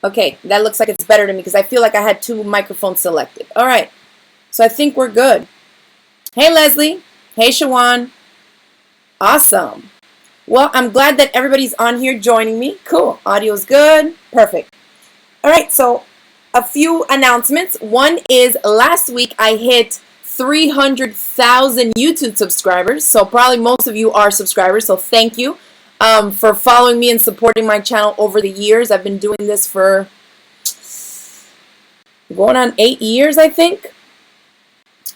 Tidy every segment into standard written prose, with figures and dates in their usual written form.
Okay, that looks like it's better to me because I feel like I had two microphones selected. All right, so I think we're good. Hey, Leslie. Hey, Shawan. Awesome. Well, I'm glad that everybody's on here joining me. Cool. Audio's good. Perfect. All right, so a few announcements. One is last week I hit 300,000 YouTube subscribers. So probably most of you are subscribers, so thank you for following me and supporting my channel over the years. I've been doing this for going on 8 years, I think.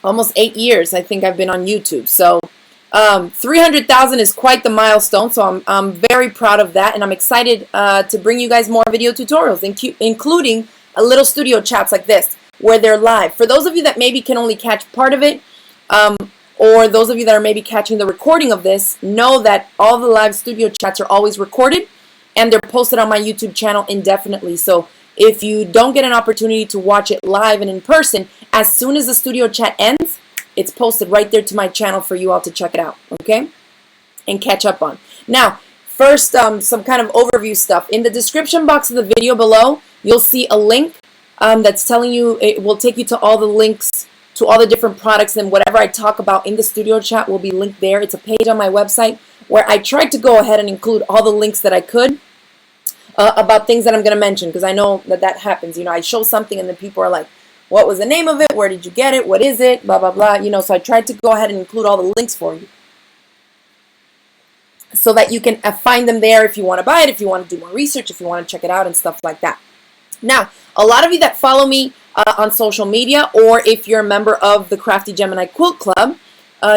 Almost 8 years, I think I've been on YouTube. So 300,000 is quite the milestone, so I'm very proud of that, and I'm excited to bring you guys more video tutorials, including a little studio chats like this, where they're live. For those of you that maybe can only catch part of it, or those of you that are maybe catching the recording of this, know that all the live studio chats are always recorded, and they're posted on my YouTube channel indefinitely. So if you don't get an opportunity to watch it live and in person, as soon as the studio chat ends, it's posted right there to my channel for you all to check it out, okay? And catch up on. Now, first, some kind of overview stuff. In the description box of the video below, you'll see a link that's telling you, it will take you to all the links to all the different products, and whatever I talk about in the studio chat will be linked there. It's a page on my website where I tried to go ahead and include all the links that I could about things that I'm going to mention, because I know that that happens. You know, I show something and then people are like, what was the name of it? Where did you get it? What is it? Blah, blah, blah. You know, so I tried to go ahead and include all the links for you so that you can find them there if you want to buy it, if you want to do more research, if you want to check it out and stuff like that. Now, a lot of you that follow me on social media, or if you're a member of the Crafty Gemini Quilt Club,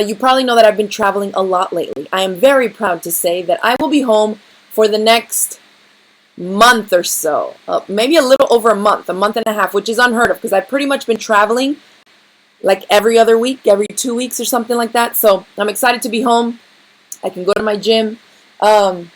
you probably know that I've been traveling a lot lately. I am very proud to say that I will be home for the next month or so, maybe a little over a month and a half, which is unheard of because I've pretty much been traveling like every other week, every 2 weeks or something like that. So I'm excited to be home. I can go to my gym, and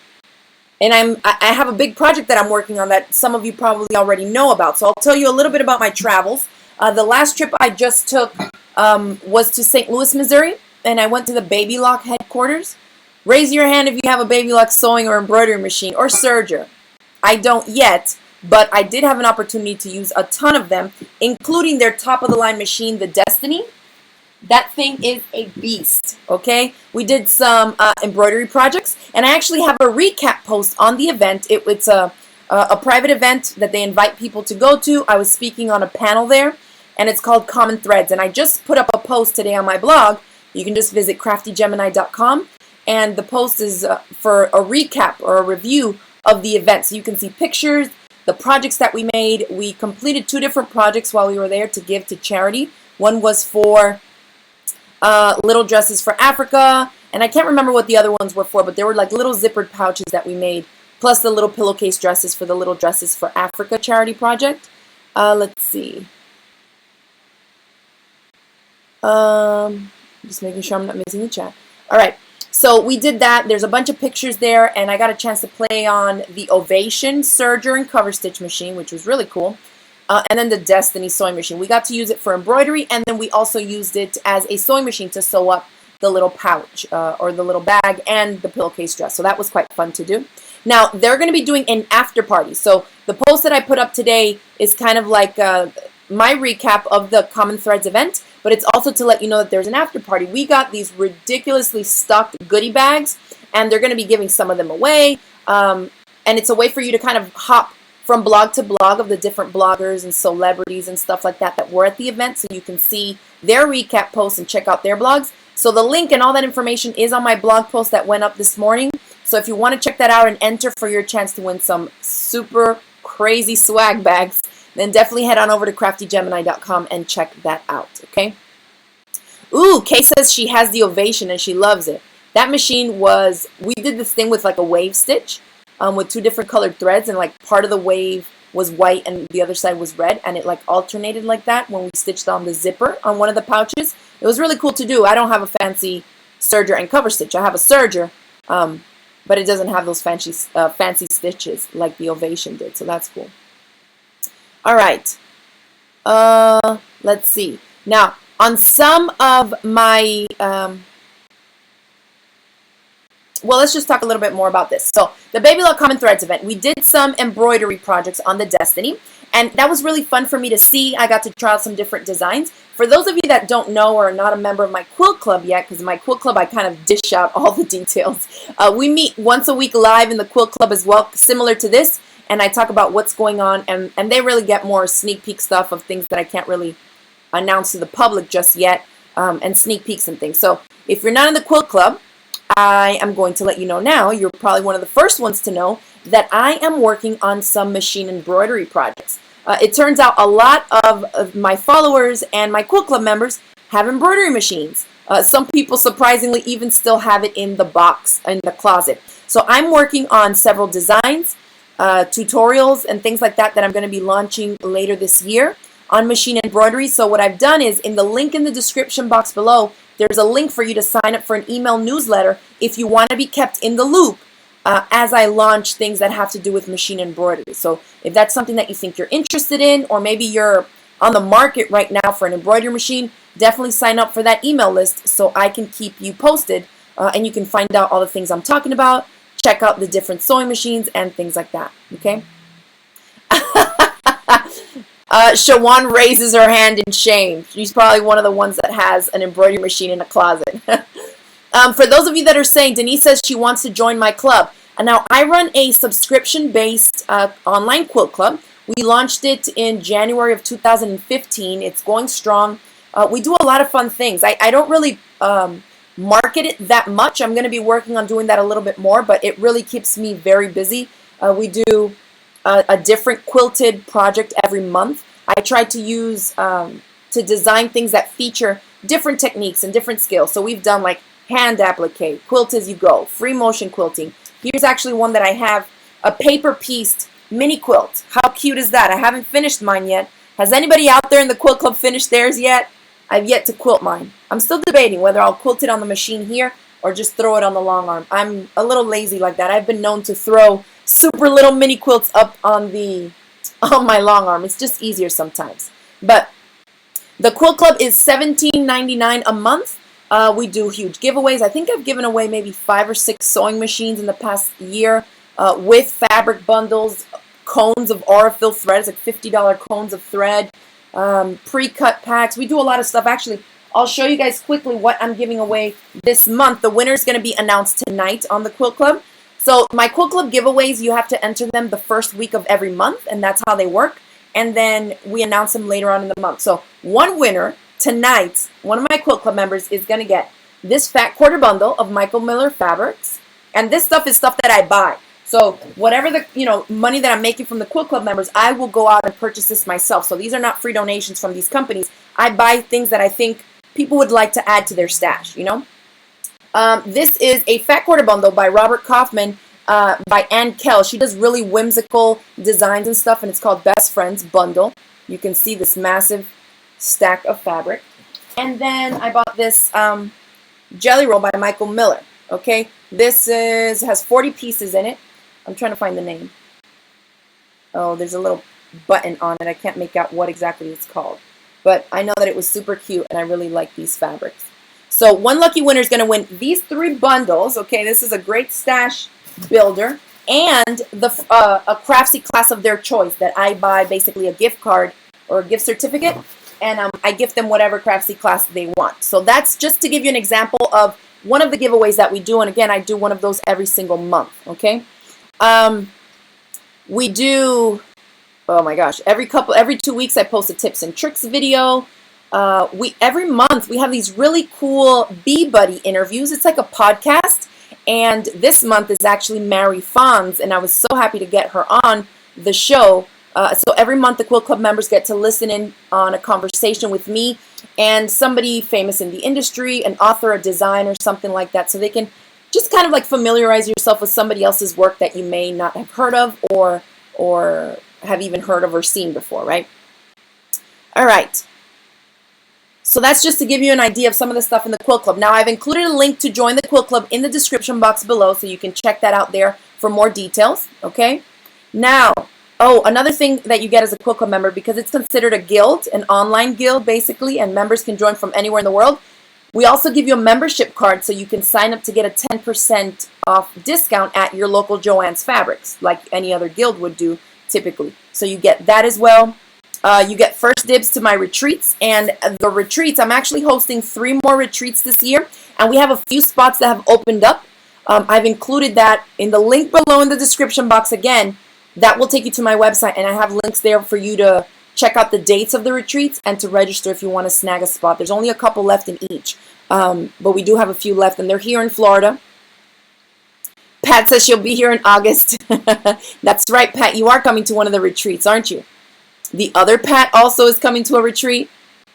I have a big project that I'm working on that some of you probably already know about. So I'll tell you a little bit about my travels. The last trip I just took was to St. Louis, Missouri, and I went to the Baby Lock headquarters. Raise your hand if you have a Baby Lock sewing or embroidery machine or serger. I don't yet, but I did have an opportunity to use a ton of them, including their top-of-the-line machine, the Destiny. That thing is a beast, okay? We did some embroidery projects, and I actually have a recap post on the event. It's a private event that they invite people to go to. I was speaking on a panel there, and it's called Common Threads, and I just put up a post today on my blog. You can just visit craftygemini.com, and the post is for a recap or a review of the event. So you can see pictures, the projects that we made. We completed 2 different projects while we were there to give to charity. One was for little dresses for Africa, and I can't remember what the other ones were for, but they were like little zippered pouches that we made, plus the little pillowcase dresses for the Little Dresses for Africa charity project. Let's see. Just making sure I'm not missing the chat. All right. So we did that. There's a bunch of pictures there, and I got a chance to play on the Ovation serger and cover stitch machine, which was really cool. And then the Destiny sewing machine. We got to use it for embroidery, and then we also used it as a sewing machine to sew up the little pouch or the little bag and the pillowcase dress. So that was quite fun to do. Now, they're going to be doing an after party. So the post that I put up today is kind of like my recap of the Common Threads event, but it's also to let you know that there's an after party. We got these ridiculously stuffed goodie bags, and they're going to be giving some of them away, and it's a way for you to kind of hop from blog to blog of the different bloggers and celebrities and stuff like that were at the event, so you can see their recap posts and check out their blogs. So the link and all that information is on my blog post that went up this morning. So if you want to check that out and enter for your chance to win some super crazy swag bags, then definitely head on over to craftygemini.com and check that out, okay? Ooh, Kay says she has the Ovation and she loves it. That machine was, we did this thing with like a wave stitch with 2 different colored threads, and like part of the wave was white and the other side was red, and it like alternated like that when we stitched on the zipper on one of the pouches. It was really cool to do. I don't have a fancy serger and cover stitch. I have a serger, but it doesn't have those fancy stitches like the Ovation did, so that's cool. All right, let's see. Now, on some of my well, let's just talk a little bit more about this. So the Baby Love Common Threads event, we did some embroidery projects on the Destiny, and that was really fun for me to see. I got to try out some different designs. For those of you that don't know or are not a member of my quilt club yet, because my quilt club, I kind of dish out all the details. We meet once a week live in the quilt club as well, similar to this, and I talk about what's going on, and they really get more sneak peek stuff of things that I can't really announce to the public just yet, and sneak peeks and things. So if you're not in the quilt club, I am going to let you know now, you're probably one of the first ones to know, that I am working on some machine embroidery projects. It turns out a lot of my followers and my quilt club members have embroidery machines. Some people surprisingly even still have it in the box, in the closet. So I'm working on several designs, tutorials, and things like that I'm going to be launching later this year on machine embroidery. So what I've done is, in the link in the description box below, there's a link for you to sign up for an email newsletter if you want to be kept in the loop as I launch things that have to do with machine embroidery. So if that's something that you think you're interested in, or maybe you're on the market right now for an embroidery machine, definitely sign up for that email list so I can keep you posted, and you can find out all the things I'm talking about, check out the different sewing machines and things like that, okay? Shawan raises her hand in shame. She's probably one of the ones that has an embroidery machine in a closet. For those of you that are saying, Denise says she wants to join my club. And now I run a subscription-based online quilt club. We launched it in January of 2015. It's going strong. We do a lot of fun things. I don't really market it that much. I'm going to be working on doing that a little bit more, but it really keeps me very busy. We do a different quilted project every month. I try to use to design things that feature different techniques and different skills. So we've done like hand applique, quilt as you go, free motion quilting. Here's actually one that I have, a paper pieced mini quilt. How cute is that? I haven't finished mine yet. Has anybody out there in the quilt club finished theirs yet? I've yet to quilt mine. I'm still debating whether I'll quilt it on the machine here or just throw it on the long arm. I'm a little lazy like that. I've been known to throw super little mini quilts up on my long arm. It's just easier sometimes. But the quilt club is $17.99 a month. We do huge giveaways. I think I've given away maybe 5 or 6 sewing machines in the past year with fabric bundles, cones of Aurifil thread. It's like $50 cones of thread, pre-cut packs. We do a lot of stuff. Actually, I'll show you guys quickly what I'm giving away this month. The winner is going to be announced tonight on the Quilt Club. So my Quilt Club giveaways, you have to enter them the first week of every month, and that's how they work. And then we announce them later on in the month. So one winner tonight, one of my Quilt Club members is going to get this fat quarter bundle of Michael Miller fabrics. And this stuff is stuff that I buy. So whatever the money that I'm making from the Quilt Club members, I will go out and purchase this myself. So these are not free donations from these companies. I buy things that I think people would like to add to their stash, This is a fat quarter bundle by Robert Kaufman, by Ann Kell. She does really whimsical designs and stuff, and it's called Best Friends Bundle. You can see this massive stack of fabric. And then I bought this jelly roll by Michael Miller. Okay, this has 40 pieces in it. I'm trying to find the name. Oh, there's a little button on it. I can't make out what exactly it's called. But I know that it was super cute, and I really like these fabrics. So one lucky winner is going to win these 3 bundles. Okay, this is a great stash builder, and a Crafty class of their choice that I buy, basically a gift card or a gift certificate, and I gift them whatever Crafty class they want. So that's just to give you an example of one of the giveaways that we do, and again, I do one of those every single month, okay? We do, oh my gosh, every 2 weeks I post a tips and tricks video. Every month we have these really cool Bee Buddy interviews. It's like a podcast, and this month is actually Mary Fonz, and I was so happy to get her on the show. So every month the Quilt Club members get to listen in on a conversation with me and somebody famous in the industry, an author, a designer, something like that, so they can just kind of like familiarize yourself with somebody else's work that you may not have heard of or have even heard of or seen before, right? All right. So that's just to give you an idea of some of the stuff in the Quilt Club. Now, I've included a link to join the Quilt Club in the description box below, so you can check that out there for more details, okay? Now, another thing that you get as a Quilt Club member, because it's considered a guild, an online guild, basically, and members can join from anywhere in the world, We also give you a membership card so you can sign up to get a 10% off discount at your local Joann's Fabrics, like any other guild would do typically. So you get that as well. You get first dibs to my retreats, and the retreats, I'm actually hosting 3 more retreats this year, and we have a few spots that have opened up. I've included that in the link below in the description box. Again, that will take you to my website, and I have links there for you to check out the dates of the retreats and to register if you want to snag a spot. There's only a couple left in each, but we do have a few left, and they're here in Florida. Pat says she'll be here in August. That's right, Pat, you are coming to one of the retreats, aren't you? The other Pat also is coming to a retreat.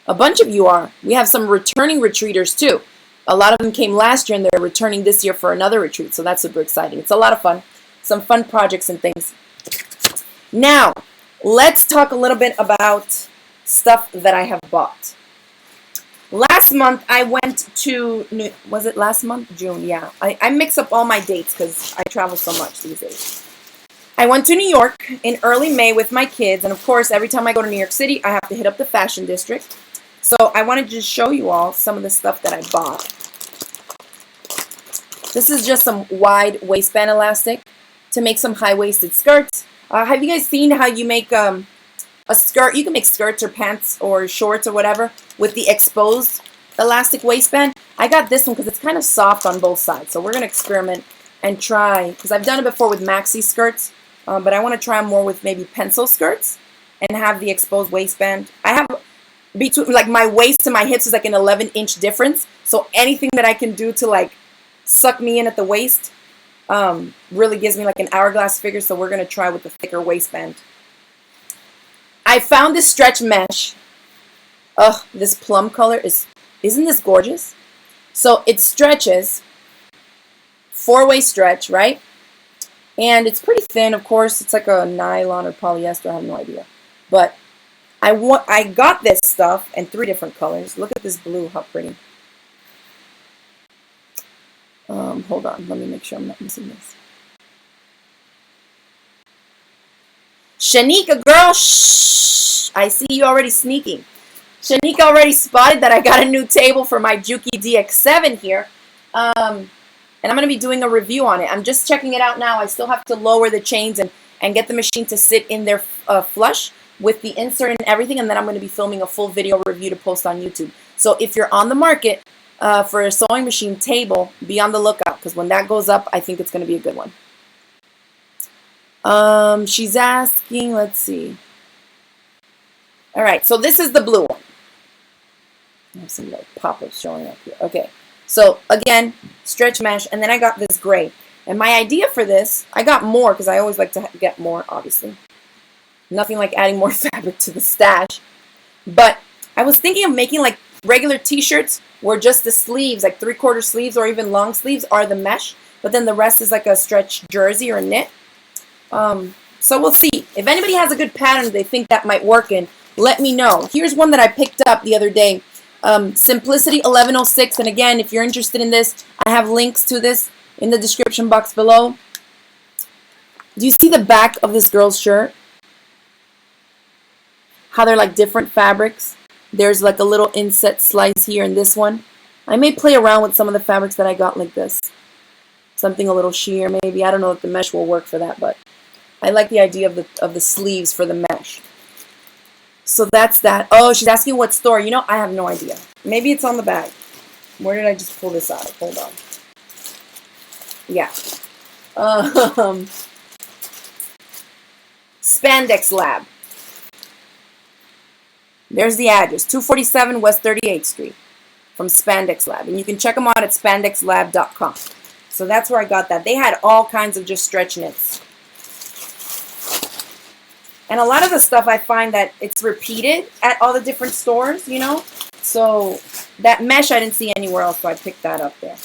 A bunch of you are. We have some returning retreaters too. A lot of them came last year and they're returning this year for another retreat. So that's super exciting. It's a lot of fun. Some fun projects and things. Now, let's talk a little bit about stuff that I have bought. Last month I went to, was it last month? June, yeah. I mix up all my dates because I travel so much these days. I went to New York in early May with my kids, and of course, every time I go to New York City, I have to hit up the fashion district. So I wanted to just show you all some of the stuff that I bought. This is just some wide waistband elastic to make some high-waisted skirts. Have you guys seen how you make a skirt? You can make skirts or pants or shorts or whatever with the exposed elastic waistband. I got this one because it's kind of soft on both sides. So we're going to experiment and try, because I've done it before with maxi skirts. But I want to try more with maybe pencil skirts and have the exposed waistband. I have between like my waist to my hips is like an 11-inch difference. So anything that I can do to like suck me in at the waist really gives me like an hourglass figure. So we're going to try with the thicker waistband. I found this stretch mesh. Ugh, this plum color isn't this gorgeous? So it stretches, 4-way stretch, right? And it's pretty thin, of course. It's like a nylon or polyester. I have no idea. But I got this stuff in 3 different colors. Look at this blue. How pretty. Hold on. Let me make sure I'm not missing this. Shanika, girl. Shh. I see you already sneaking. Shanika already spotted that I got a new table for my Juki DX7 here. And I'm going to be doing a review on it. I'm just checking it out now. I still have to lower the chains and get the machine to sit in there flush with the insert and everything. And then I'm going to be filming a full video review to post on YouTube. So if you're on the market for a sewing machine table, be on the lookout. Because when that goes up, I think it's going to be a good one. She's asking, let's see. All right, so this is the blue one. I have some like pop-ups showing up here. Okay. So again, stretch mesh, and then I got this gray. And my idea for this, I got more because I always like to get more, obviously. Nothing like adding more fabric to the stash. But I was thinking of making like regular t-shirts where just the sleeves, like 3/4 sleeves or even long sleeves, are the mesh. But then the rest is like a stretch jersey or knit. So we'll see. If anybody has a good pattern they think that might work in, let me know. Here's one that I picked up the other day. Simplicity 1106, and again, if you're interested in this, I have links to this in the description box below. Do you see the back of this girl's shirt? How they're like different fabrics. There's like a little inset slice here in this one. I may play around with some of the fabrics that I got like this. Something a little sheer maybe. I don't know if the mesh will work for that, but I like the idea of the sleeves for the mesh. So that's that. Oh, she's asking what store. You know, I have no idea. Maybe it's on the bag. Where did I just pull this out? Hold on. Yeah. Spandex Lab. There's the address. 247 West 38th Street from Spandex Lab. And you can check them out at spandexlab.com. So that's where I got that. They had all kinds of just stretch knits. And a lot of the stuff I find that it's repeated at all the different stores, you know. So that mesh I didn't see anywhere else, so I picked that up there.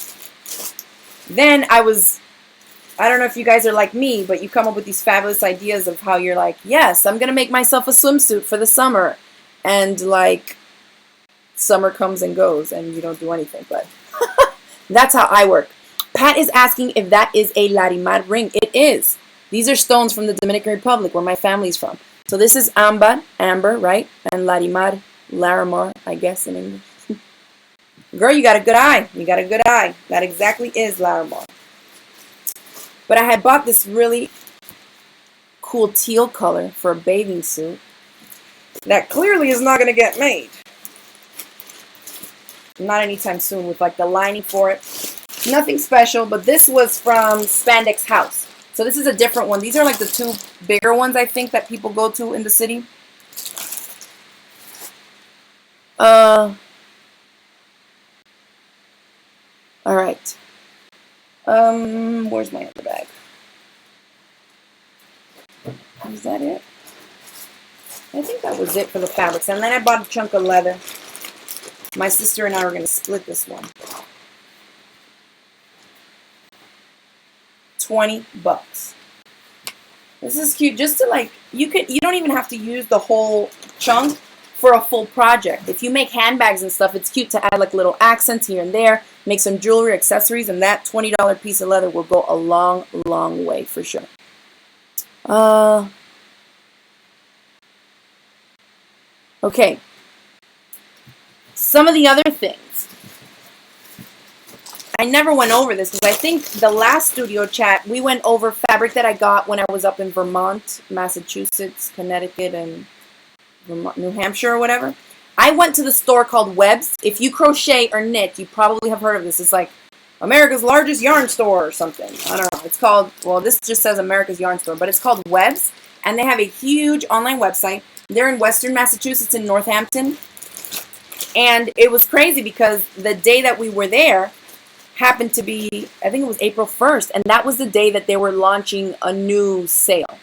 Then I don't know if you guys are like me, but you come up with these fabulous ideas of how you're like, yes, I'm going to make myself a swimsuit for the summer. And like summer comes and goes and you don't do anything. But that's how I work. Pat is asking if that is a Larimar ring. It is. These are stones from the Dominican Republic, where my family's from. So this is amber, right? And Larimar, I guess in English. Girl, you got a good eye. You got a good eye. That exactly is Larabar. But I had bought this really cool teal color for a bathing suit that clearly is not going to get made. Not anytime soon, with like the lining for it. Nothing special, but this was from Spandex House. So this is a different one. These are like the two bigger ones, I think, that people go to in the city. All right. Where's my other bag? Is that it? I think that was it for the fabrics. And then I bought a chunk of leather. My sister and I were going to split this one. $20. This is cute. Just to like, you don't even have to use the whole chunk for a full project. If you make handbags and stuff, it's cute to add like little accents here and there, make some jewelry, accessories, and that $20 piece of leather will go a long, long way for sure. Okay. Some of the other things. I never went over this because I think the last studio chat, we went over fabric that I got when I was up in Vermont, Massachusetts, Connecticut, and Vermont, New Hampshire or whatever. I went to the store called Webb's. If you crochet or knit, you probably have heard of this. It's like America's largest yarn store or something. I don't know. It's called, well, this just says America's Yarn Store, but it's called Webb's. And they have a huge online website. They're in Western Massachusetts in Northampton. And it was crazy because the day that we were there happened to be, I think it was April 1st. And that was the day that they were launching a new sale.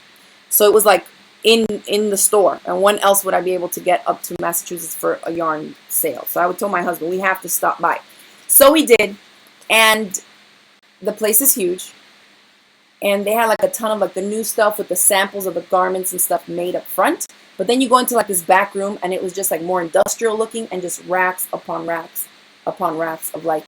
So it was like in the store. And when else would I be able to get up to Massachusetts for a yarn sale? So I would tell my husband, we have to stop by. So we did. And the place is huge. And they had like a ton of like the new stuff with the samples of the garments and stuff made up front. But then you go into like this back room and it was just like more industrial looking and just racks upon racks upon racks of like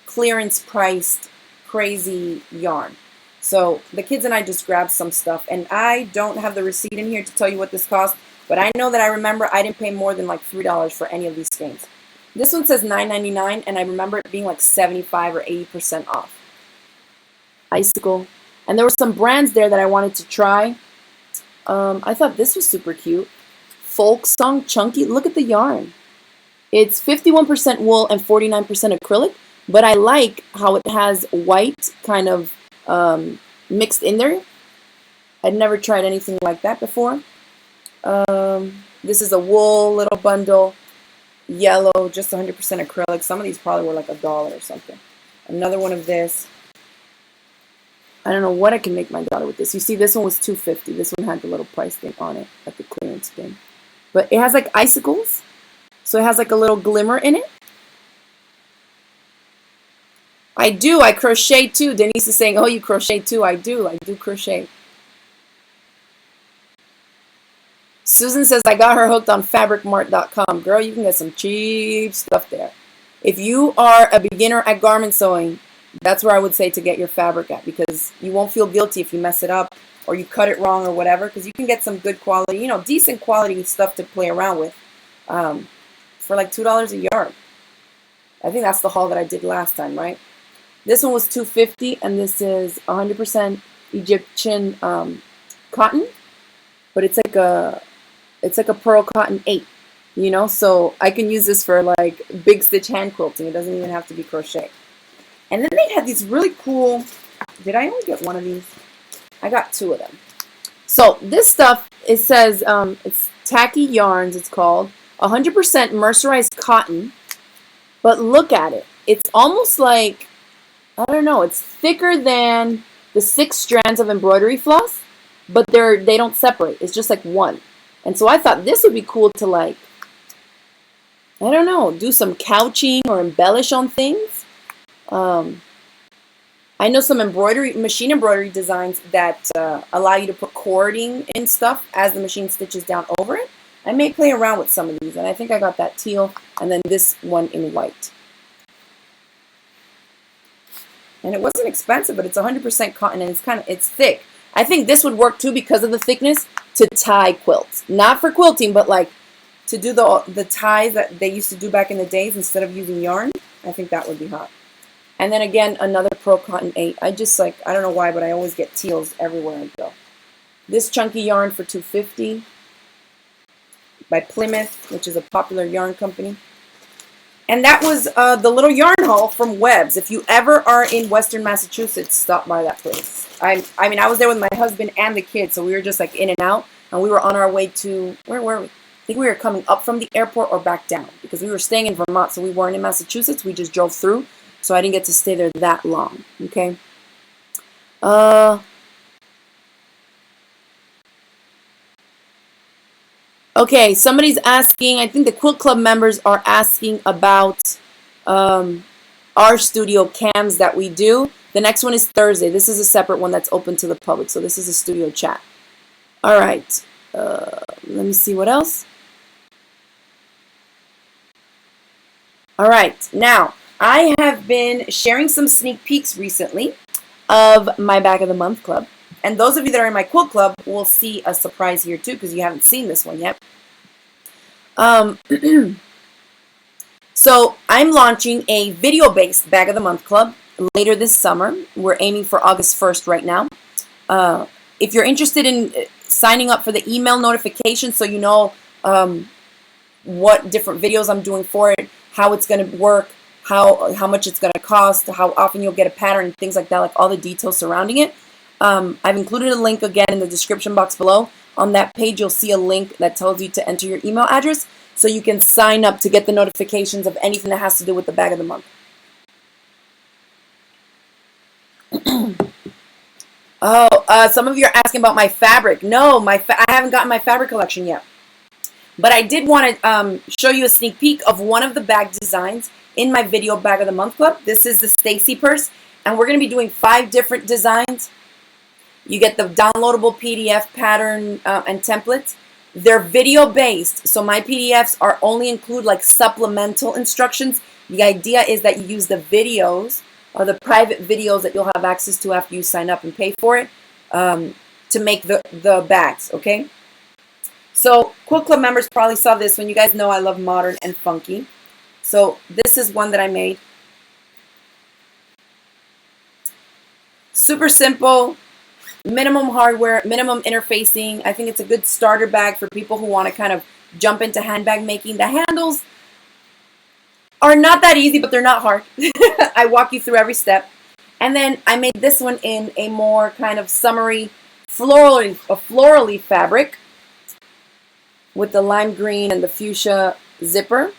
clearance priced crazy yarn. So the kids and I just grabbed some stuff, and I don't have the receipt in here to tell you what this cost, but I know that I remember I didn't pay more than like $3 for any of these skeins. This one says $9.99, and I remember it being like 75 or 80% off. Icicle. And there were some brands there that I wanted to try. I thought this was super cute. Folk Song Chunky. Look at the yarn. It's 51% wool and 49% acrylic, but I like how it has white kind of mixed in there. I'd never tried anything like that before. This is a wool little bundle. Yellow, just 100% acrylic. Some of these probably were like $1 or something. Another one of this. I don't know what I can make my daughter with this. You see, this one was $2.50. This one had the little price thing on it, like the clearance thing. But it has like icicles. So it has like a little glimmer in it. I do. I crochet too. Denise is saying, oh, you crochet too. I do. I do crochet. Susan says, I got her hooked on fabricmart.com. Girl, you can get some cheap stuff there. If you are a beginner at garment sewing, that's where I would say to get your fabric at, because you won't feel guilty if you mess it up or you cut it wrong or whatever, because you can get some good quality, you know, decent quality stuff to play around with for like $2 a yard. I think that's the haul that I did last time, right? This one was $2.50, and this is 100% Egyptian cotton, but it's like a pearl cotton 8, you know, so I can use this for like big stitch hand quilting. It doesn't even have to be crochet. And then they had these really cool, did I only get one of these? I got 2 of them. So this stuff, it says, it's tacky yarns, it's called, 100% mercerized cotton, but look at it. It's almost like, I don't know, it's thicker than the 6 strands of embroidery floss, but they don't separate. It's just like one. And so I thought this would be cool to like, I don't know, do some couching or embellish on things. I know some machine embroidery designs that allow you to put cording in stuff as the machine stitches down over it. I may play around with some of these, and I think I got that teal and then this one in white. And it wasn't expensive, but it's 100% cotton, and it's thick. I think this would work too because of the thickness to tie quilts. Not for quilting, but like to do the ties that they used to do back in the days instead of using yarn. I think that would be hot. And then again, another Pro Cotton 8. I just like, I don't know why, but I always get teals everywhere I go. This chunky yarn for $2.50 by Plymouth, which is a popular yarn company. And that was the little yarn haul from Webb's. If you ever are in Western Massachusetts, stop by that place. I mean, I was there with my husband and the kids, so we were just like in and out. And we were on our way to, where were we? I think we were coming up from the airport or back down, because we were staying in Vermont, so we weren't in Massachusetts. We just drove through, so I didn't get to stay there that long, okay? Okay, somebody's asking, I think the Quilt Club members are asking about our studio cams that we do. The next one is Thursday. This is a separate one that's open to the public, so this is a studio chat. All right, let me see what else. All right, now, I have been sharing some sneak peeks recently of my Bag of the Month Club. And those of you that are in my Quilt Club will see a surprise here too, because you haven't seen this one yet. So I'm launching a video-based Bag of the Month Club later this summer. We're aiming for August 1st right now. If you're interested in signing up for the email notification so you know what different videos I'm doing for it, how it's going to work, how much it's going to cost, how often you'll get a pattern, and things like that, like all the details surrounding it. I've included a link again in the description box below. On that page, you'll see a link that tells you to enter your email address so you can sign up to get the notifications of anything that has to do with the Bag of the Month. Some of you are asking about my fabric. No, I haven't gotten my fabric collection yet. But I did want to show you a sneak peek of one of the bag designs in my video Bag of the Month Club. This is the Stacey Purse, and we're going to be doing 5 different designs. You get the downloadable PDF pattern and templates. They're video based, so my PDFs are only include like supplemental instructions. The idea is that you use the videos or the private videos that you'll have access to after you sign up and pay for it to make the bags, okay? So Quilt Club members probably saw this one. You guys know I love modern and funky. So this is one that I made. Super simple. Minimum hardware, minimum interfacing. I think it's a good starter bag for people who want to kind of jump into handbag making. The handles are not that easy, but they're not hard. I walk you through every step. And then I made this one in a more kind of summery, florally fabric with the lime green and the fuchsia zipper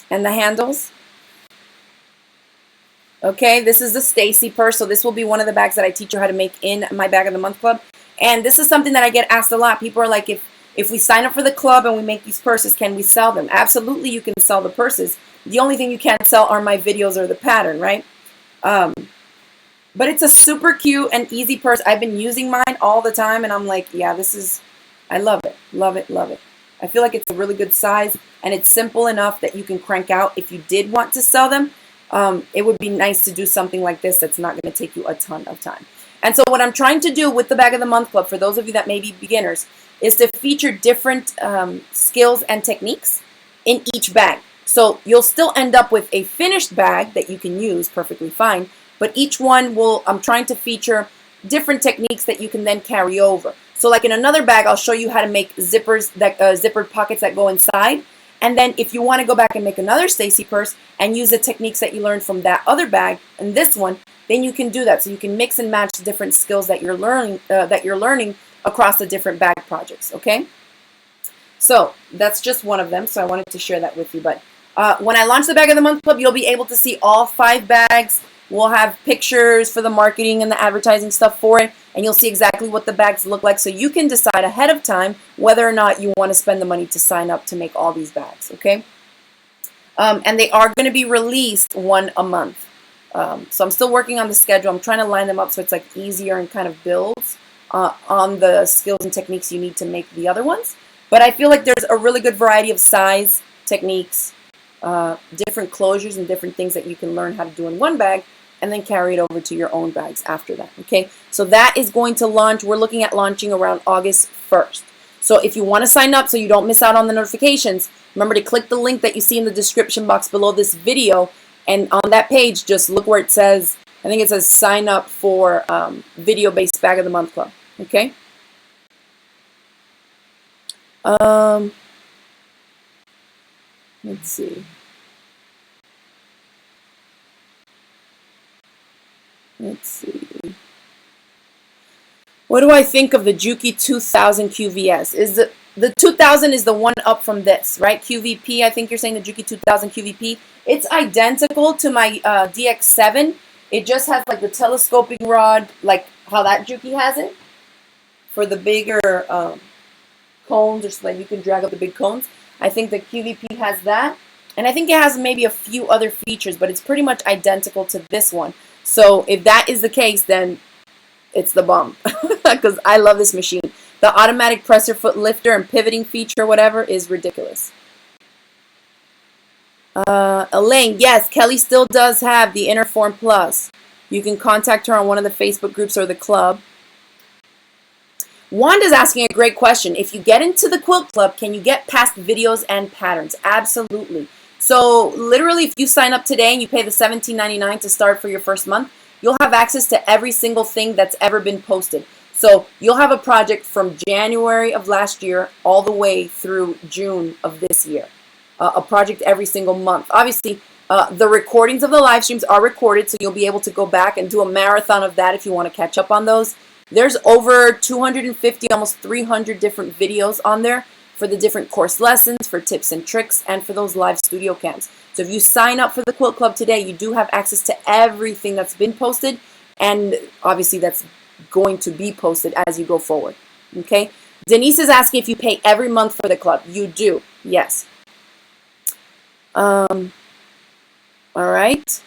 and the handles. Okay, this is the Stacey Purse, so this will be one of the bags that I teach you how to make in my Bag of the Month Club. And this is something that I get asked a lot. People are like, if we sign up for the club and we make these purses, can we sell them? Absolutely, you can sell the purses. The only thing you can't sell are my videos or the pattern, right? But it's a super cute and easy purse. I've been using mine all the time, and I'm like, yeah, I love it, love it, love it. I feel like it's a really good size, and it's simple enough that you can crank out if you did want to sell them. It would be nice to do something like this that's not going to take you a ton of time. And so what I'm trying to do with the Bag of the Month Club, for those of you that may be beginners, is to feature different skills and techniques in each bag. So you'll still end up with a finished bag that you can use perfectly fine, but each one I'm trying to feature different techniques that you can then carry over. So like in another bag, I'll show you how to make zippers, zippered pockets that go inside. And then if you want to go back and make another Stacey Purse and use the techniques that you learned from that other bag and this one, then you can do that. So you can mix and match different skills that you're learning across the different bag projects, okay? So that's just one of them, so I wanted to share that with you. But when I launch the Bag of the Month Club, you'll be able to see all 5 bags. We'll have pictures for the marketing and the advertising stuff for it, and you'll see exactly what the bags look like, so you can decide ahead of time whether or not you want to spend the money to sign up to make all these bags, okay? And they are going to be released one a month. So I'm still working on the schedule. I'm trying to line them up so it's like easier and kind of builds on the skills and techniques you need to make the other ones. But I feel like there's a really good variety of size, techniques, different closures, and different things that you can learn how to do in one bag and then carry it over to your own bags after that, okay? So that is going to launch. We're looking at launching around August 1st. So if you want to sign up so you don't miss out on the notifications, remember to click the link that you see in the description box below this video. And on that page, just look where it says, I think it says sign up for video-based Bag of the Month Club. Okay? Let's see. Let's see. What do I think of the Juki 2000 QVS? Is the 2000 is the one up from this, right? QVP, I think you're saying the Juki 2000 QVP. It's identical to my DX7. It just has like the telescoping rod, like how that Juki has it, for the bigger cones, or so that you can drag up the big cones. I think the QVP has that. And I think it has maybe a few other features, but it's pretty much identical to this one. So if that is the case, then it's the bomb, because I love this machine. The automatic presser foot lifter and pivoting feature, whatever, is ridiculous. Elaine, yes, Kelly still does have the Interform Plus. You can contact her on one of the Facebook groups or the club. Wanda's asking a great question. If you get into the quilt club, can you get past videos and patterns? Absolutely. So literally, if you sign up today and you pay the $17.99 to start for your first month, you'll have access to every single thing that's ever been posted. So you'll have a project from January of last year all the way through June of this year. A project every single month. Obviously, the recordings of the live streams are recorded, so you'll be able to go back and do a marathon of that if you want to catch up on those. There's over 250, almost 300 different videos on there for the different course lessons, for tips and tricks, and for those live studio camps. So if you sign up for the Quilt Club today, you do have access to everything that's been posted, and obviously that's going to be posted as you go forward. Okay? Denise is asking if you pay every month for the club. You do. Yes. All right.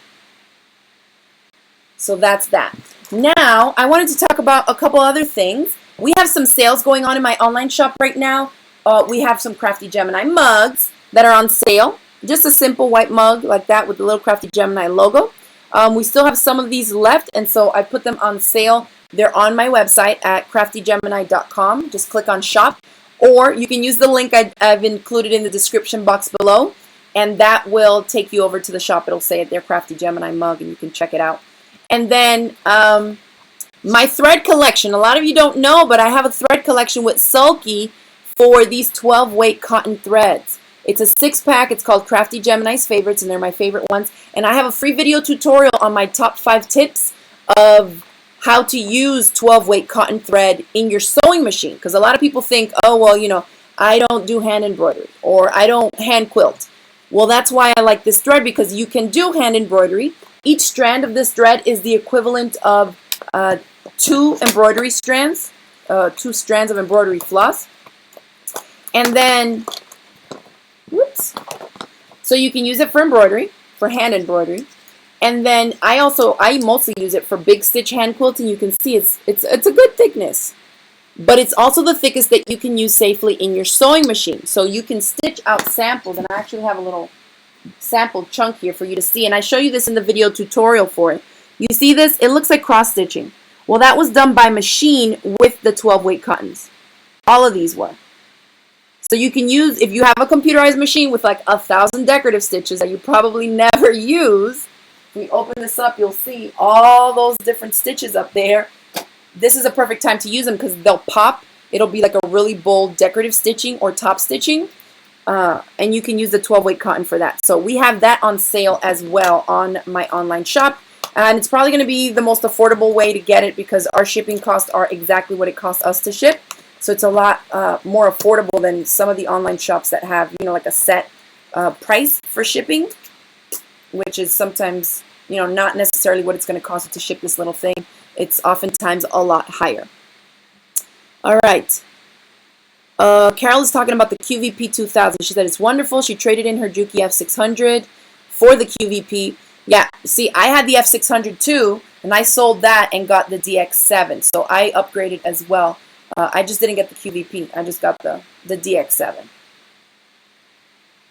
So that's that. Now, I wanted to talk about a couple other things. We have some sales going on in my online shop right now. We have some Crafty Gemini mugs that are on sale. Just a simple white mug like that with the little Crafty Gemini logo. We still have some of these left, and so I put them on sale. They're on my website at craftygemini.com. Just click on shop, or you can use the link I've included in the description box below, and that will take you over to the shop. It'll say their Crafty Gemini mug, and you can check it out. And then my thread collection. A lot of you don't know, but I have a thread collection with Sulky for these 12-weight cotton threads. It's a 6-pack. It's called Crafty Gemini's Favorites, and they're my favorite ones. And I have a free video tutorial on my top 5 tips of how to use 12-weight cotton thread in your sewing machine. Because a lot of people think, oh, well, you know, I don't do hand embroidery, or I don't hand quilt. Well, that's why I like this thread, because you can do hand embroidery. Each strand of this thread is the equivalent of 2 embroidery strands, 2 strands of embroidery floss. And then, whoops, so you can use it for embroidery, for hand embroidery. And then I mostly use it for big stitch hand quilting. You can see it's a good thickness, but it's also the thickest that you can use safely in your sewing machine. So you can stitch out samples, and I actually have a little sample chunk here for you to see, and I show you this in the video tutorial for it. You see this? It looks like cross stitching. Well, that was done by machine with the 12-weight cottons. All of these were. So you can use, if you have a computerized machine with like 1,000 decorative stitches that you probably never use, if we open this up, you'll see all those different stitches up there. This is a perfect time to use them because they'll pop. It'll be like a really bold decorative stitching or top stitching. And you can use the 12-weight cotton for that. So we have that on sale as well on my online shop. And it's probably going to be the most affordable way to get it because our shipping costs are exactly what it costs us to ship. So it's a lot more affordable than some of the online shops that have, you know, like a set price for shipping, which is sometimes, you know, not necessarily what it's going to cost you to ship this little thing. It's oftentimes a lot higher. All right. Carol is talking about the QVP 2000. She said it's wonderful. She traded in her Juki F600 for the QVP. Yeah, see, I had the F600 too, and I sold that and got the DX7. So I upgraded as well. I just didn't get the QVP. I just got the DX7.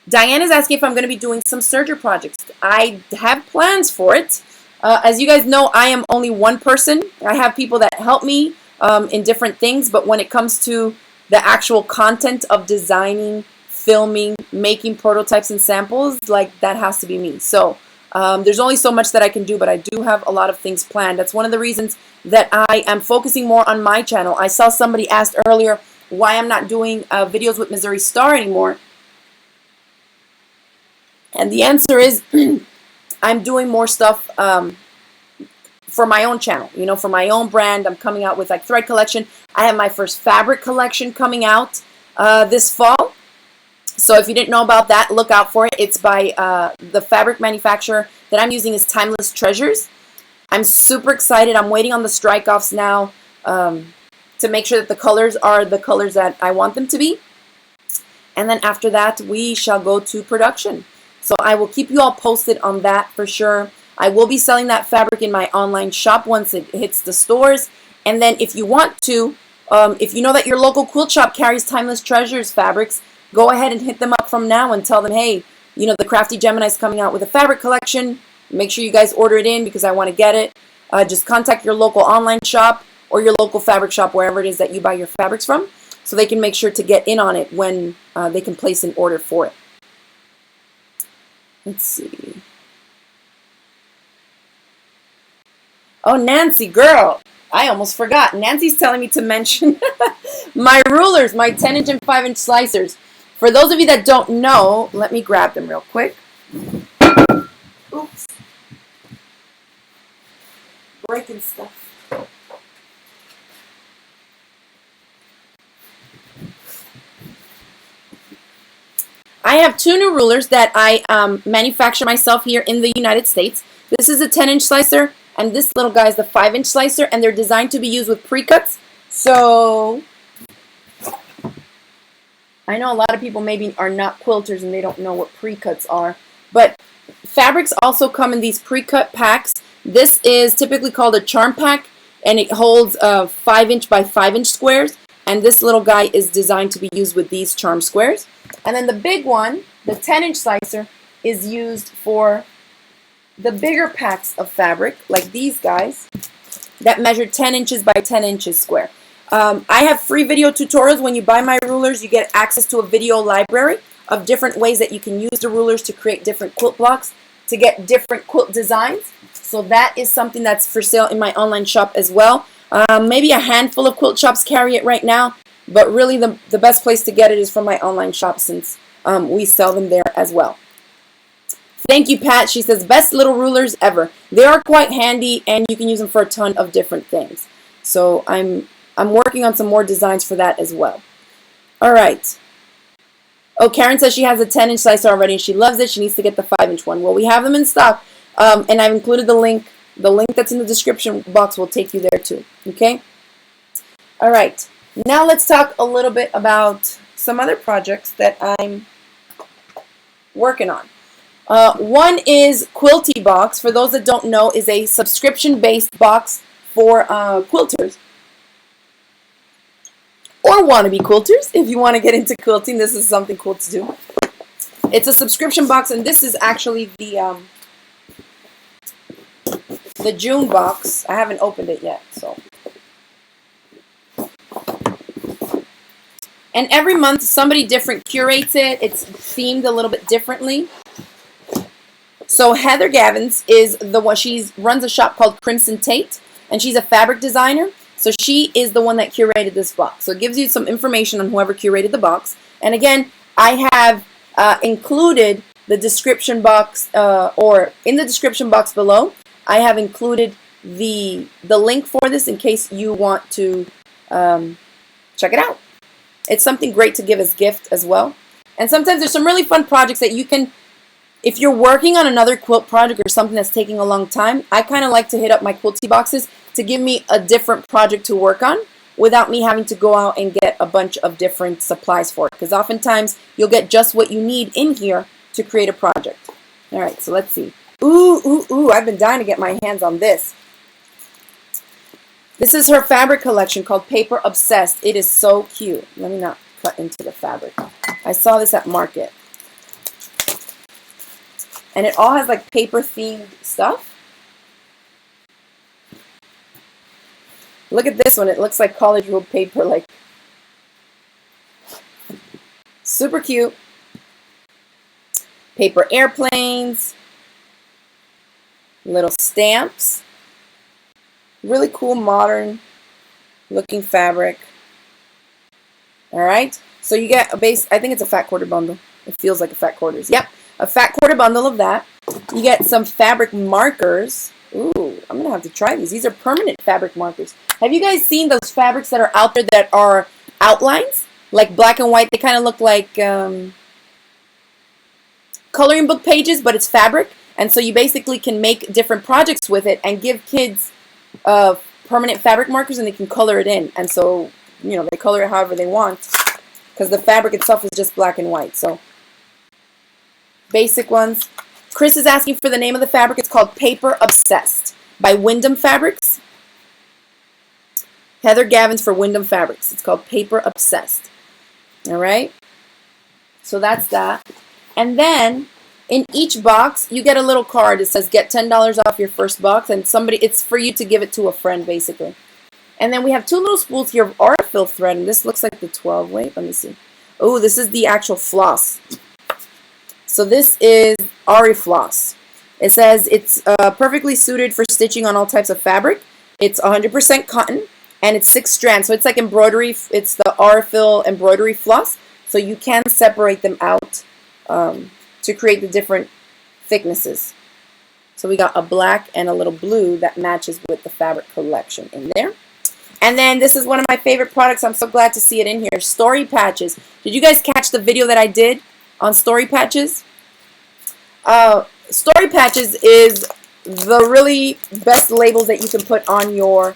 Diane is asking if I'm going to be doing some serger projects. I have plans for it. As you guys know, I am only one person. I have people that help me in different things, but when it comes to the actual content of designing, filming, making prototypes and samples, like that has to be me. So there's only so much that I can do, but I do have a lot of things planned. That's one of the reasons that I am focusing more on my channel. I saw somebody asked earlier why I'm not doing videos with Missouri Star anymore. And the answer is I'm doing more stuff for my own channel, you know, for my own brand. I'm coming out with like thread collection. I have my first fabric collection coming out this fall. So if you didn't know about that, look out for it. It's by the fabric manufacturer that I'm using is Timeless Treasures. I'm super excited. I'm waiting on the strike-offs now to make sure that the colors are the colors that I want them to be. And then after that, we shall go to production. So I will keep you all posted on that for sure. I will be selling that fabric in my online shop once it hits the stores. And then if you want to, if you know that your local quilt shop carries Timeless Treasures fabrics, go ahead and hit them up from now and tell them, hey, you know, the Crafty Gemini is coming out with a fabric collection. Make sure you guys order it in because I want to get it. Just contact your local online shop or your local fabric shop, wherever it is that you buy your fabrics from, so they can make sure to get in on it when they can place an order for it. Let's see. Oh, Nancy, girl, I almost forgot. Nancy's telling me to mention my rulers, my 10-inch and 5-inch slicers. For those of you that don't know, let me grab them real quick. Oops. Breaking stuff. I have two new rulers that I manufacture myself here in the United States. This is a 10-inch slicer, and this little guy is the 5-inch slicer, and they're designed to be used with pre-cuts. So I know a lot of people maybe are not quilters and they don't know what pre-cuts are, but fabrics also come in these pre-cut packs. This is typically called a charm pack, and it holds 5-inch by 5-inch squares, and this little guy is designed to be used with these charm squares. And then the big one, the 10-inch slicer, is used for the bigger packs of fabric, like these guys, that measure 10 inches by 10 inches square. I have free video tutorials. When you buy my rulers, you get access to a video library of different ways that you can use the rulers to create different quilt blocks, to get different quilt designs. So that is something that's for sale in my online shop as well. Maybe a handful of quilt shops carry it right now, but really the best place to get it is from my online shop, since we sell them there as well. Thank you, Pat. She says, best little rulers ever. They are quite handy, and you can use them for a ton of different things. So I'm working on some more designs for that as well. All right. Oh, Karen says she has a 10-inch slicer already, and she loves it. She needs to get the 5-inch one. Well, we have them in stock, and I've included the link. The link that's in the description box will take you there too. Okay? All right. Now let's talk a little bit about some other projects that I'm working on. One is Quilty Box. For those that don't know, is a subscription-based box for quilters or wannabe quilters. If you want to get into quilting, this is something cool to do. It's a subscription box, and this is actually the June box. I haven't opened it yet, so. And every month, somebody different curates it. It's themed a little bit differently. So Heather Gavins is the one. She runs a shop called Crimson Tate, and she's a fabric designer. So she is the one that curated this box. So it gives you some information on whoever curated the box. And again, I have included the description box, or in the description box below, I have included the link for this in case you want to check it out. It's something great to give as gift as well. And sometimes there's some really fun projects that you can, if you're working on another quilt project or something that's taking a long time, I kind of like to hit up my Quilty Boxes to give me a different project to work on without me having to go out and get a bunch of different supplies for it. Because oftentimes you'll get just what you need in here to create a project. All right, so let's see. Ooh, I've been dying to get my hands on this. This is her fabric collection called Paper Obsessed. It is so cute. Let me not cut into the fabric. I saw this at Market. And it all has like paper themed stuff. Look at this one. It looks like college ruled paper. Like, Super cute. Paper airplanes. Little stamps. Really cool, modern looking fabric. All right. So you get a base, I think it's a fat quarter bundle. It feels like a fat quarters. Yep. A fat quarter bundle of that. You get some fabric markers. Ooh, I'm going to have to try these. These are permanent fabric markers. Have you guys seen those fabrics that are out there that are outlines? Like black and white. They kind of look like coloring book pages, but it's fabric. And so you basically can make different projects with it and give kids permanent fabric markers, and they can color it in. And so, you know, they color it however they want because the fabric itself is just black and white. So basic ones. Chris is asking for the name of the fabric. It's called Paper Obsessed by Wyndham Fabrics. Heather Gavins for Wyndham Fabrics. It's called Paper Obsessed. All right. So that's that. And then in each box, you get a little card. It says get $10 off your first box. And it's for you to give it to a friend, basically. And then we have two little spools here of Aurifil thread. And this looks like the 12. Wait, let me see. Oh, this is the actual floss. So this is Aurifloss. It says it's perfectly suited for stitching on all types of fabric. It's 100% cotton, and it's 6 strands. So it's like embroidery. It's the Aurifil embroidery floss. So you can separate them out to create the different thicknesses. So we got a black and a little blue that matches with the fabric collection in there. And then this is one of my favorite products. I'm so glad to see it in here. Story patches. Did you guys catch the video that I did on story patches? Story patches is the really best labels that you can put on your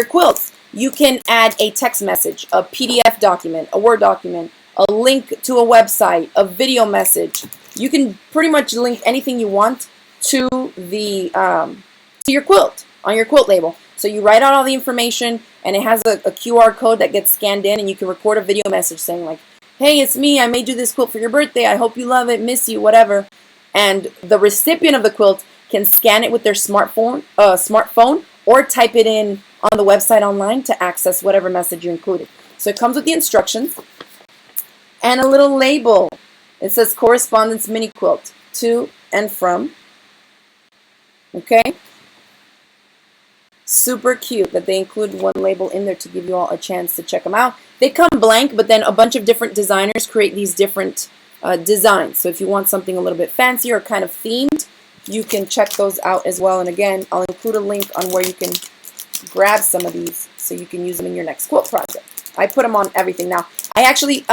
quilts. You can add a text message, a PDF document, a Word document, a link to a website, a video message. You can pretty much link anything you want to the to your quilt on your quilt label. So you write out all the information, and it has a QR code that gets scanned in, and you can record a video message saying like, hey, it's me. I made you this quilt for your birthday. I hope you love it. Miss you, whatever. And the recipient of the quilt can scan it with their smartphone or type it in on the website online to access whatever message you included. So it comes with the instructions and a little label. It says Correspondence Mini Quilt, to and from. Okay? Super cute that they include one label in there to give you all a chance to check them out. They come blank, but then a bunch of different designers create these different designs. So if you want something a little bit fancier or kind of themed, you can check those out as well. And again, I'll include a link on where you can grab some of these so you can use them in your next quilt project. I put them on everything now. I actually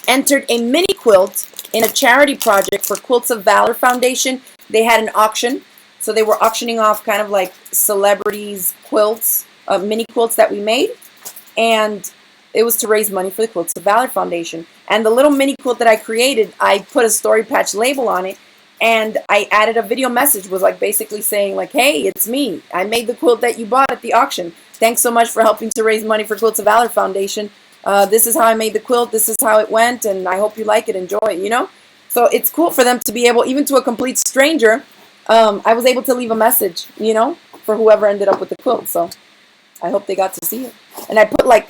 entered a mini quilt in a charity project for Quilts of Valor Foundation. They had an auction. So they were auctioning off kind of like celebrities' quilts, mini quilts that we made. And it was to raise money for the Quilts of Valor Foundation. And the little mini quilt that I created, I put a story patch label on it. And I added a video message, was like basically saying like, hey, it's me. I made the quilt that you bought at the auction. Thanks so much for helping to raise money for Quilts of Valor Foundation. This is how I made the quilt. This is how it went. And I hope you like it. Enjoy it, you know? So it's cool for them to be able, even to a complete stranger, I was able to leave a message, you know, for whoever ended up with the quilt. So I hope they got to see it. And I put like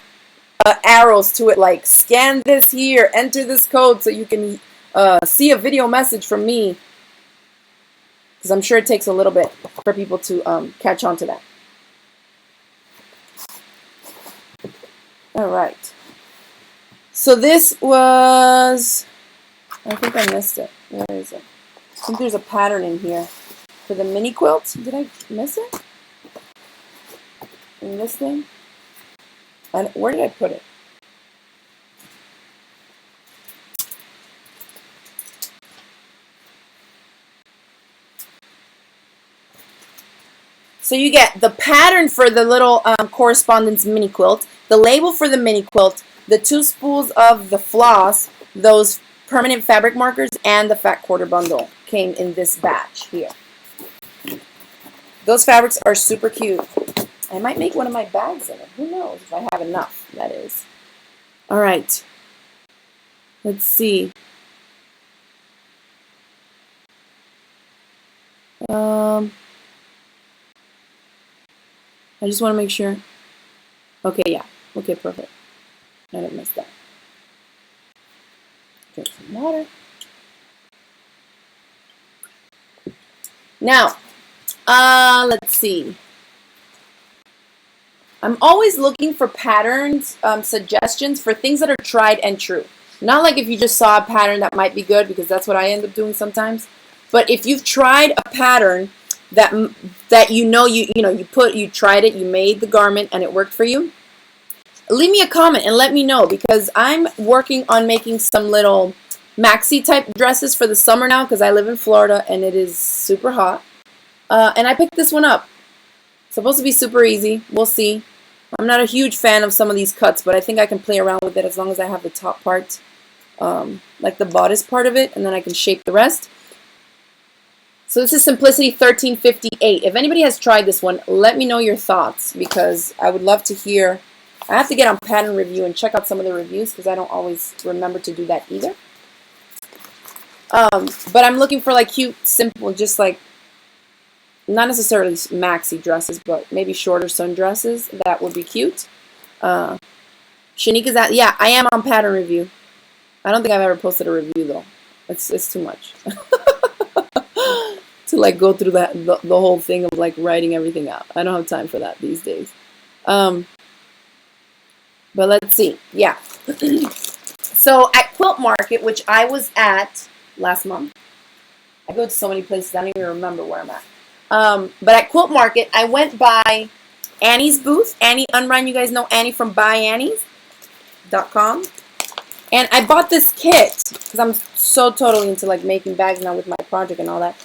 arrows to it, like scan this here, enter this code so you can see a video message from me. Because I'm sure it takes a little bit for people to catch on to that. All right. So this was, I think I missed it. Where is it? I think there's a pattern in here for the mini quilt. Did I miss it? In this thing? Where did I put it? So you get the pattern for the little correspondence mini quilt, the label for the mini quilt, the 2 spools of the floss, those permanent fabric markers, and the fat quarter bundle came in this batch here. Those fabrics are super cute. I might make one of my bags in it. Who knows if I have enough, that is. All right. Let's see. I just want to make sure. Okay, yeah. Okay, perfect. I didn't miss that. Water. Now, let's see. I'm always looking for patterns, suggestions for things that are tried and true. Not like if you just saw a pattern that might be good, because that's what I end up doing sometimes. But if you've tried a pattern that you tried it, you made the garment and it worked for you, leave me a comment and let me know, because I'm working on making some little maxi type dresses for the summer now, because I live in Florida and it is super hot. And I picked this one up. It's supposed to be super easy. We'll see. I'm not a huge fan of some of these cuts, but I think I can play around with it as long as I have the top part, like the bodice part of it, and then I can shape the rest. So this is Simplicity 1358. If anybody has tried this one, let me know your thoughts, because I would love to hear. I have to get on Pattern Review and check out some of the reviews, because I don't always remember to do that either. But I'm looking for like cute, simple, just like, not necessarily maxi dresses, but maybe shorter sundresses. That would be cute. Shanika's at, yeah, I am on Pattern Review. I don't think I've ever posted a review though. It's too much to like go through the whole thing of like writing everything out. I don't have time for that these days. But let's see. Yeah. So at Quilt Market, which I was at last month, I go to so many places I don't even remember where I'm at. But at Quilt Market, I went by Annie's booth. Annie Unrun, you guys know Annie from buyannies.com. And I bought this kit because I'm so totally into like making bags now with my project and all that.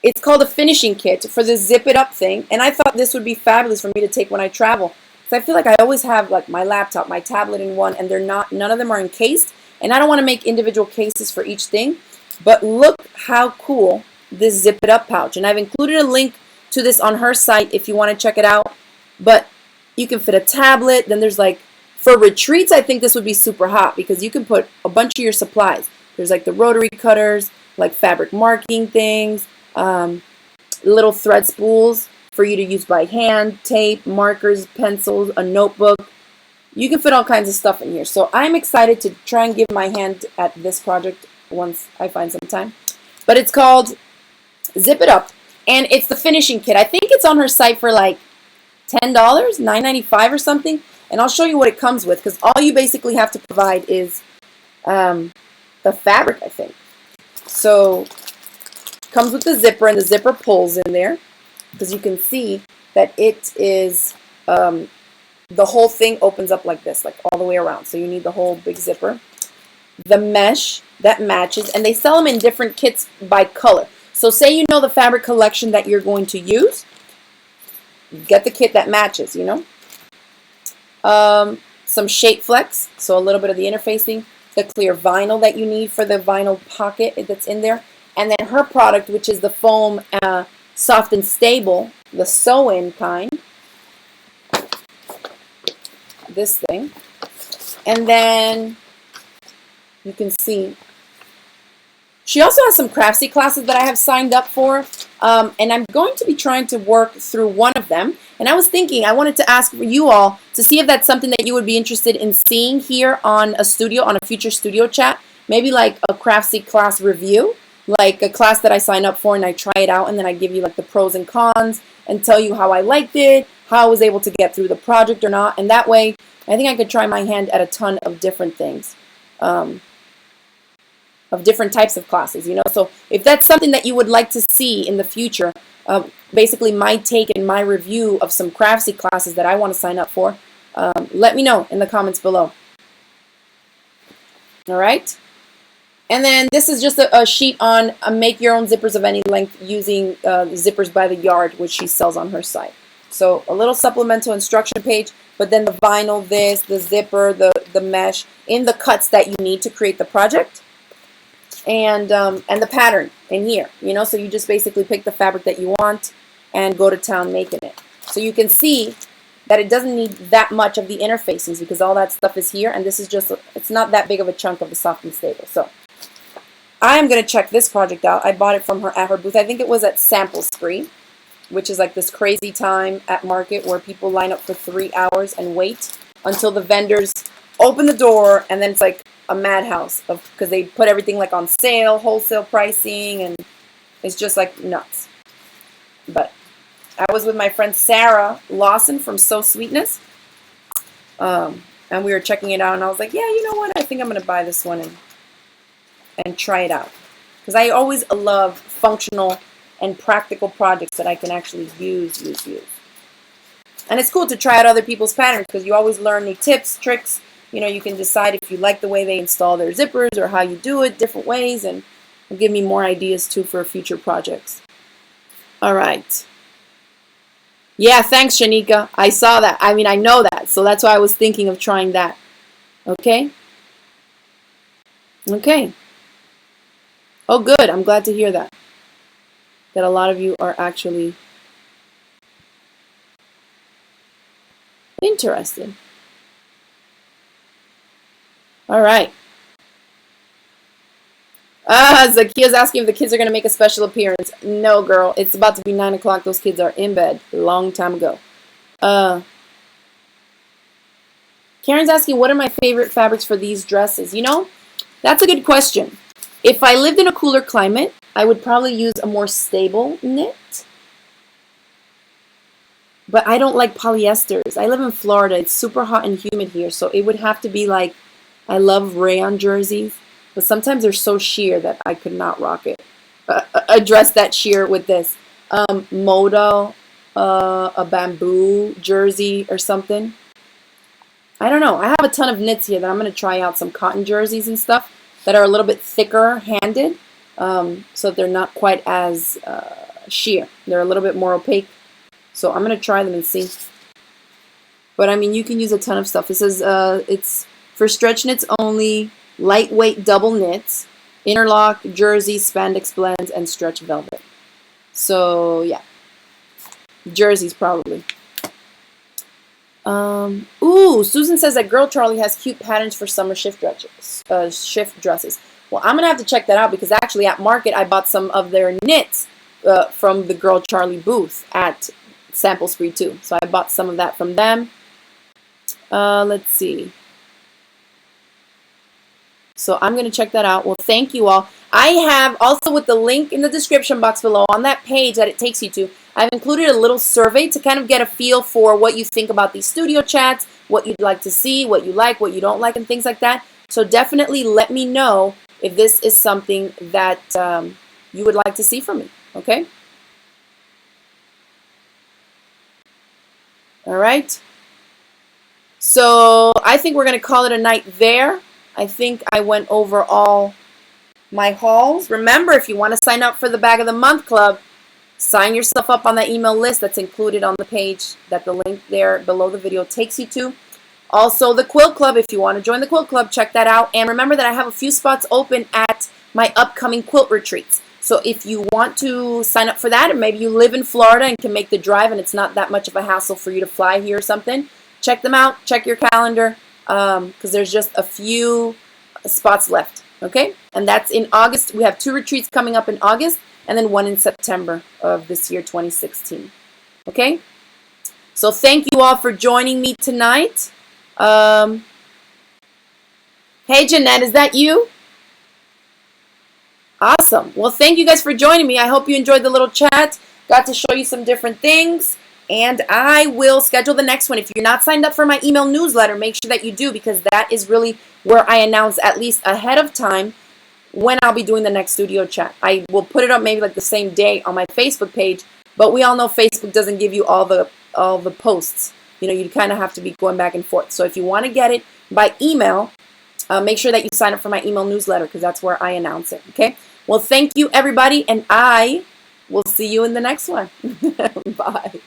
It's called a finishing kit for the zip it up thing. And I thought this would be fabulous for me to take when I travel. Because I feel like I always have like my laptop, my tablet in one, and none of them are encased. And I don't want to make individual cases for each thing. But look how cool this zip it up pouch, and I've included a link to this on her site if you want to check it out. But you can fit a tablet. Then there's like, for retreats, I think this would be super hot because you can put a bunch of your supplies. There's like the rotary cutters, like fabric marking things, little thread spools for you to use by hand, tape, markers, pencils, a notebook. You can fit all kinds of stuff in here. So I'm excited to try and give my hand at this project once I find some time. But it's called Zip It Up, and it's the finishing kit. I think it's on her site for like $10, $9.95 or something, and I'll show you what it comes with, because all you basically have to provide is the fabric, I think. So it comes with the zipper, and the zipper pulls in there, because you can see that it is the whole thing opens up like this, like all the way around, so you need the whole big zipper. The mesh that matches, and they sell them in different kits by color. So say you know the fabric collection that you're going to use, get the kit that matches, you know. Some shape flex, so a little bit of the interfacing, the clear vinyl that you need for the vinyl pocket that's in there, and then her product, which is the foam soft and stable, the sew-in kind, this thing, and then you can see she also has some Crafty classes that I have signed up for, and I'm going to be trying to work through one of them. And I was thinking, I wanted to ask you all to see if that's something that you would be interested in seeing here on a future studio chat. Maybe like a Crafty class review, like a class that I sign up for and I try it out, and then I give you like the pros and cons and tell you how I liked it, how I was able to get through the project or not. And that way, I think I could try my hand at a ton of different things. Of different types of classes, you know. So if that's something that you would like to see in the future, basically my take and my review of some Crafty classes that I want to sign up for, let me know in the comments below. All right. And then this is just a sheet on make your own zippers of any length using Zippers by the Yard, which she sells on her site. So a little supplemental instruction page, but then the vinyl, the zipper, the mesh in the cuts that you need to create the project. And the pattern in here, you know, so you just basically pick the fabric that you want and go to town making it. So you can see that it doesn't need that much of the interfacings because all that stuff is here, and this is just, it's not that big of a chunk of the soft and stable. So I'm going to check this project out. I bought it from her at her booth. I think it was at Sample Spree, which is like this crazy time at market where people line up for 3 hours and wait until the vendors open the door, and then it's like a madhouse because they put everything like on sale, wholesale pricing, and it's just like nuts. But I was with my friend Sarah Lawson from So Sweetness, and we were checking it out, and I was like, yeah, you know what? I think I'm going to buy this one and try it out. Because I always love functional and practical projects that I can actually use. And it's cool to try out other people's patterns because you always learn new tips, tricks. You know, you can decide if you like the way they install their zippers or how you do it, different ways, and it'll give me more ideas too for future projects. All right. Yeah, thanks, Shanika. I saw that. I mean, I know that, so that's why I was thinking of trying that. Okay? Okay. Oh, good. I'm glad to hear that. That a lot of you are actually interested. All right. Zakia's asking if the kids are going to make a special appearance. No, girl. It's about to be 9 o'clock. Those kids are in bed a long time ago. Karen's asking, what are my favorite fabrics for these dresses? You know, that's a good question. If I lived in a cooler climate, I would probably use a more stable knit. But I don't like polyesters. I live in Florida. It's super hot and humid here. So it would have to be like, I love rayon jerseys. But sometimes they're so sheer that I could not rock it. Address that sheer with this. Modal, a bamboo jersey or something. I don't know. I have a ton of knits here that I'm going to try out. Some cotton jerseys and stuff that are a little bit thicker handed. So they're not quite as sheer. They're a little bit more opaque. So I'm going to try them and see. But I mean, you can use a ton of stuff. It says it's for stretch knits only, lightweight double knits, interlock, jersey, spandex blends, and stretch velvet. So yeah, jerseys probably. Ooh, Susan says that Girl Charlie has cute patterns for summer shift dresses. Well, I'm gonna have to check that out because actually at Market I bought some of their knits from the Girl Charlie booth at Sample Spree too. So I bought some of that from them. Let's see. So I'm going to check that out. Well, thank you all. I have also with the link in the description box below on that page that it takes you to, I've included a little survey to kind of get a feel for what you think about these studio chats, what you'd like to see, what you like, what you don't like, and things like that. So definitely let me know if this is something that you would like to see from me. Okay? All right. So I think we're going to call it a night there. I think I went over all my hauls. Remember, if you want to sign up for the Bag of the Month Club, sign yourself up on that email list that's included on the page that the link there below the video takes you to. Also, the Quilt Club, if you want to join the Quilt Club, check that out. And remember that I have a few spots open at my upcoming quilt retreats. So if you want to sign up for that, or maybe you live in Florida and can make the drive and it's not that much of a hassle for you to fly here or something, check them out. Check your calendar. Because there's just a few spots left, okay? And that's in August. We have 2 retreats coming up in August, and then 1 in September of this year, 2016, okay? So thank you all for joining me tonight. Hey, Jeanette, is that you? Awesome. Well, thank you guys for joining me. I hope you enjoyed the little chat, got to show you some different things. And I will schedule the next one. If you're not signed up for my email newsletter, make sure that you do because that is really where I announce at least ahead of time when I'll be doing the next studio chat. I will put it up maybe like the same day on my Facebook page, but we all know Facebook doesn't give you all the posts. You know, you kind of have to be going back and forth. So if you want to get it by email, make sure that you sign up for my email newsletter because that's where I announce it. Okay? Well, thank you, everybody, and I will see you in the next one. Bye.